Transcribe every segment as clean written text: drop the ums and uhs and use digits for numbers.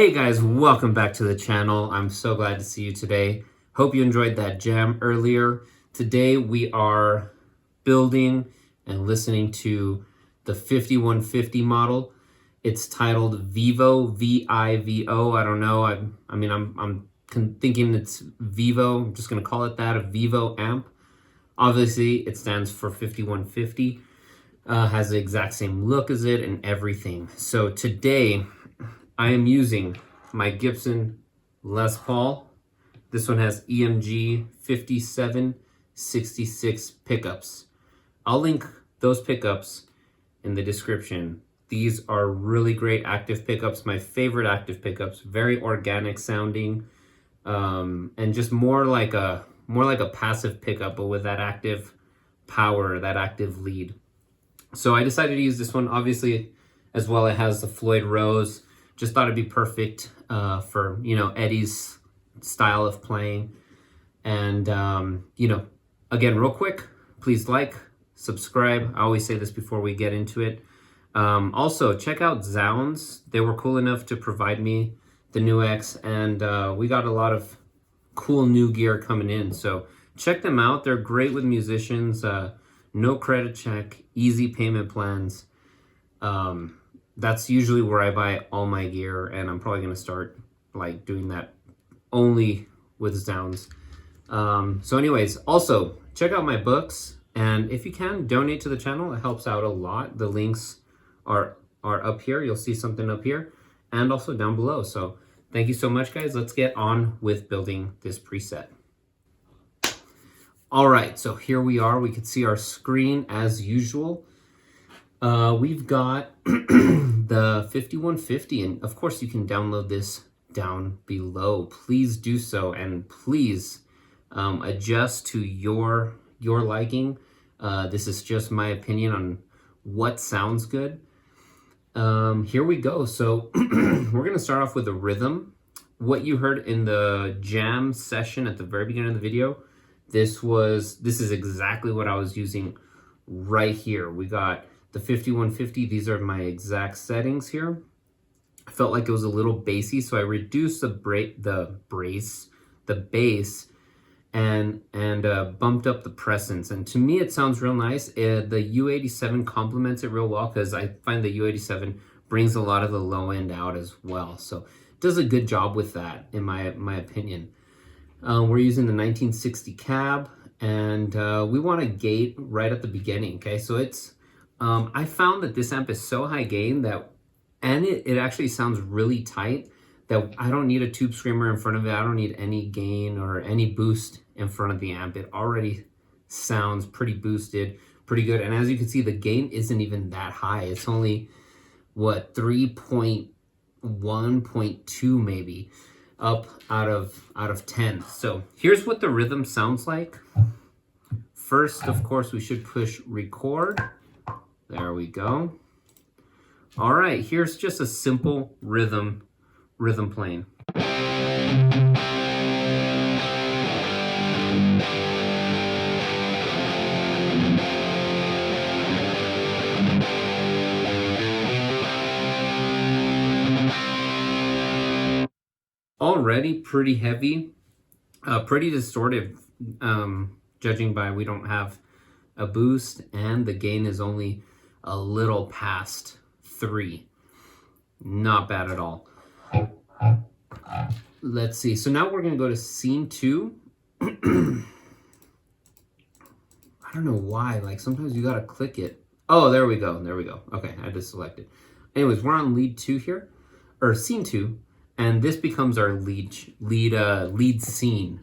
Hey guys, welcome back to the channel. I'm so glad to see you today. Hope you enjoyed that jam earlier. Today we are building and listening to the 5150 model. It's titled Vivo, V-I-V-O. I don't know. I'm thinking it's Vivo. I'm just going to call it that, a Vivo amp. Obviously, it stands for 5150. Has the exact same look as it and everything. So today, I am using my Gibson Les Paul. This one has EMG 5766 pickups. I'll link those pickups in the description. These are really great active pickups, my favorite active pickups, very organic sounding, and just more like a passive pickup, but with that active power, that active lead. So I decided to use this one, obviously, as well. It has the Floyd Rose. Just thought it'd be perfect for, Eddie's style of playing. And, again, real quick, please like, subscribe. I always say this before we get into it. Also, check out Zounds. They were cool enough to provide me the NUX, and we got a lot of cool new gear coming in. So check them out. They're great with musicians. No credit check, easy payment plans. That's usually where I buy all my gear, and I'm probably going to start doing that only with Zounds. So anyways, also check out my books, and if you can, donate to the channel. It helps out a lot. The links are up here. You'll see something up here and also down below. So thank you so much, guys. Let's get on with building this preset. All right, so here we are. We can see our screen as usual. We've got the 5150, and of course you can download this down below. Please do so, and please adjust to your liking. This is just my opinion on what sounds good. Here we go. So we're gonna start off with a rhythm. What you heard in the jam session at the very beginning of the video, this is exactly what I was using right here. We got the 5150. These are my exact settings here. I felt like it was a little bassy, so I reduced the bass and bumped up the presence. And to me, it sounds real nice. The U87 complements it real well, because I find the U87 brings a lot of the low end out as well. So it does a good job with that, in my opinion. We're using the 1960 cab, and we want a gate right at the beginning. Okay, so it's I found that this amp is so high gain and it actually sounds really tight, that I don't need a tube screamer in front of it. I don't need any gain or any boost in front of the amp. It already sounds pretty boosted, pretty good. And as you can see, the gain isn't even that high. It's only, 3.1, 0.2 maybe, up out of 10. So here's what the rhythm sounds like. First, of course, we should push record. There we go. All right, here's just a simple rhythm playing. Already pretty heavy, pretty distorted, judging by we don't have a boost, and the gain is only a little past 3. Not bad at all. Let's see. So now we're going to go to scene 2. I don't know why. Sometimes you got to click it. Oh, there we go. There we go. Okay, I just selected. Anyways, we're on lead 2 here, or scene 2, and this becomes our lead scene.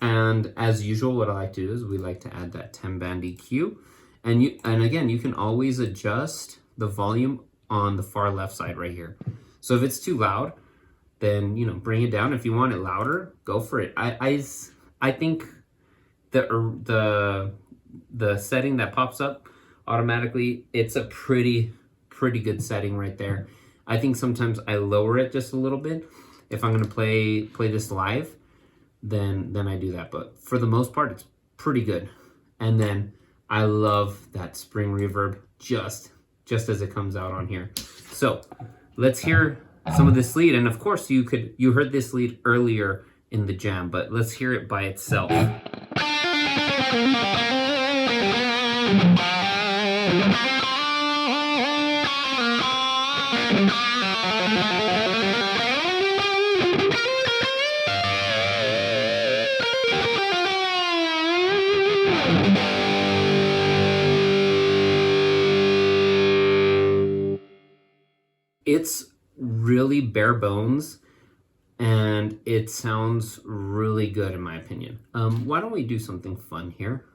And as usual, what I like to do is we like to add that 10-band EQ. And again, you can always adjust the volume on the far left side right here. So if it's too loud, then bring it down. If you want it louder, go for it. I think the setting that pops up automatically, it's a pretty good setting right there. I think sometimes I lower it just a little bit. If I'm gonna play this live, then I do that. But for the most part, it's pretty good. And then I love that spring reverb just as it comes out on here. So let's hear some of this lead. And of course you heard this lead earlier in the jam, but let's hear it by itself. It's really bare bones, and it sounds really good in my opinion. Why don't we do something fun here?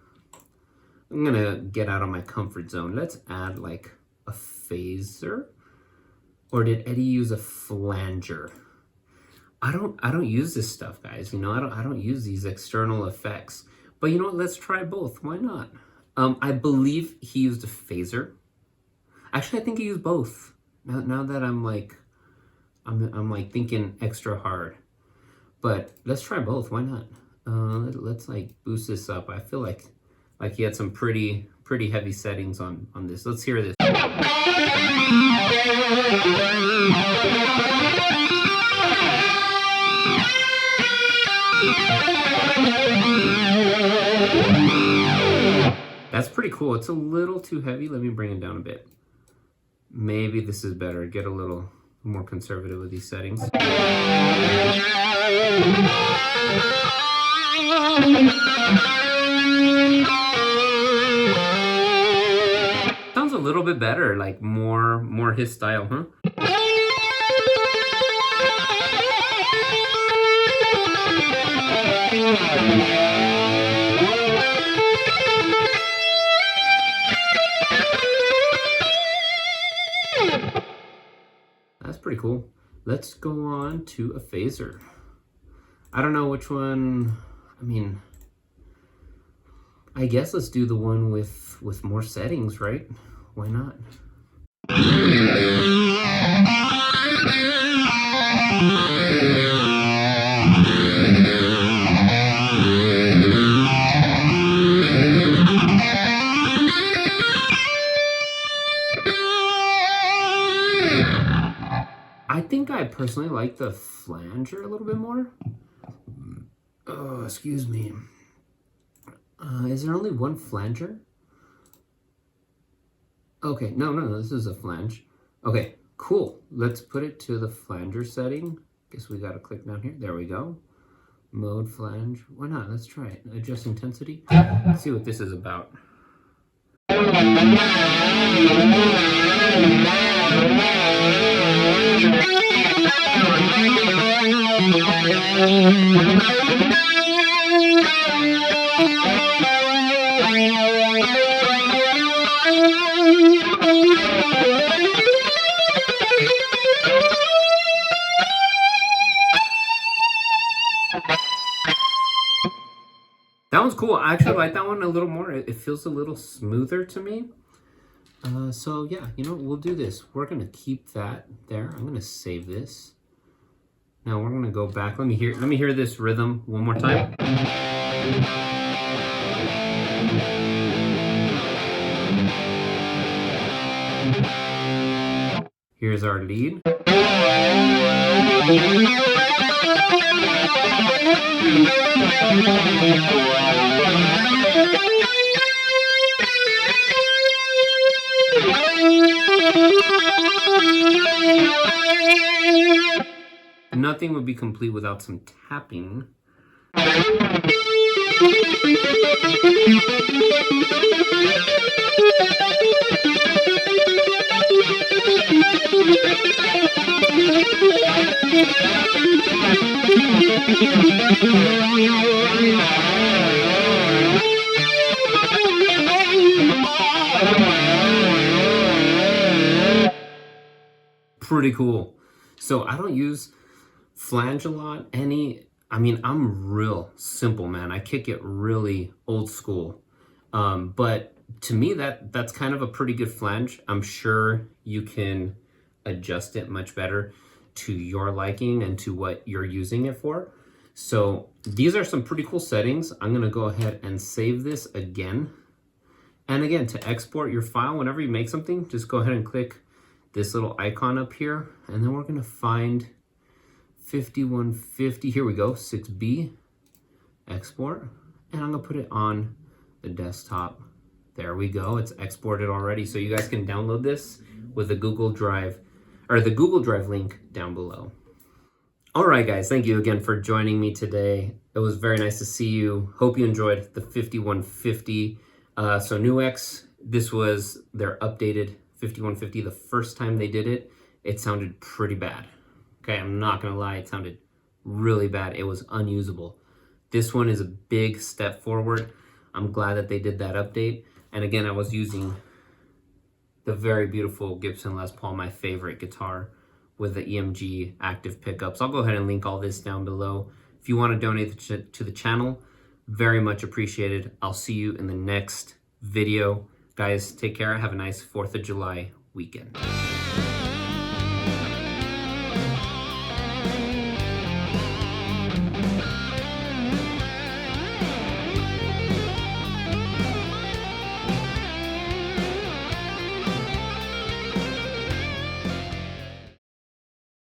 I'm gonna get out of my comfort zone. Let's add like a phaser. Or did Eddie use a flanger? I don't use this stuff, guys. You know, I don't use these external effects. But you know what? Let's try both. Why not? I believe he used a phaser. Actually, I think he used both. Now that I'm like thinking extra hard. But let's try both. Why not? Let's like boost this up. I feel like he had some pretty heavy settings on this. Let's hear this. That's pretty cool. It's a little too heavy. Let me bring it down a bit. Maybe this is better. Get a little more conservative with these settings. Sounds a little bit better, like more his style, huh? That's pretty cool. Let's go on to a phaser. I don't know which one. I mean, I guess let's do the one with more settings, right? Why not? I think I personally like the flanger a little bit more. Oh, excuse me. Is there only one flanger? Okay, no, this is a flange. Okay, cool. Let's put it to the flanger setting. Guess we gotta click down here. There we go. Mode flange. Why not? Let's try it. Adjust intensity. Let's see what this is about. That one's cool. I actually like that one a little more. It feels a little smoother to me. So yeah, you know, we'll do this. We're gonna keep that there. I'm gonna save this. Now we're gonna go back. Let me hear this rhythm one more time. Here's our lead. Nothing would be complete without some tapping. Pretty cool. So I don't use flange a lot. I mean, I'm real simple, man. I kick it really old school. But to me, that's kind of a pretty good flange. I'm sure you can adjust it much better to your liking and to what you're using it for. So these are some pretty cool settings. I'm gonna go ahead and save this again. And again, to export your file, whenever you make something, just go ahead and click this little icon up here, and then we're gonna find 5150. Here we go, 6B, export, and I'm gonna put it on the desktop. There we go, it's exported already. So you guys can download this with the Google Drive, or the Google Drive link down below. All right, guys, thank you again for joining me today. It was very nice to see you. Hope you enjoyed the 5150. So NUX, this was their updated 5150. The first time they did it, it sounded pretty bad. Okay, I'm not gonna lie, it sounded really bad. It was unusable. This one is a big step forward. I'm glad that they did that update. And again, I was using the very beautiful Gibson Les Paul, my favorite guitar, with the EMG active pickups. I'll go ahead and link all this down below. If you want to donate to the channel, very much appreciated. I'll see you in the next video. Guys, take care. Have a nice 4th of July weekend.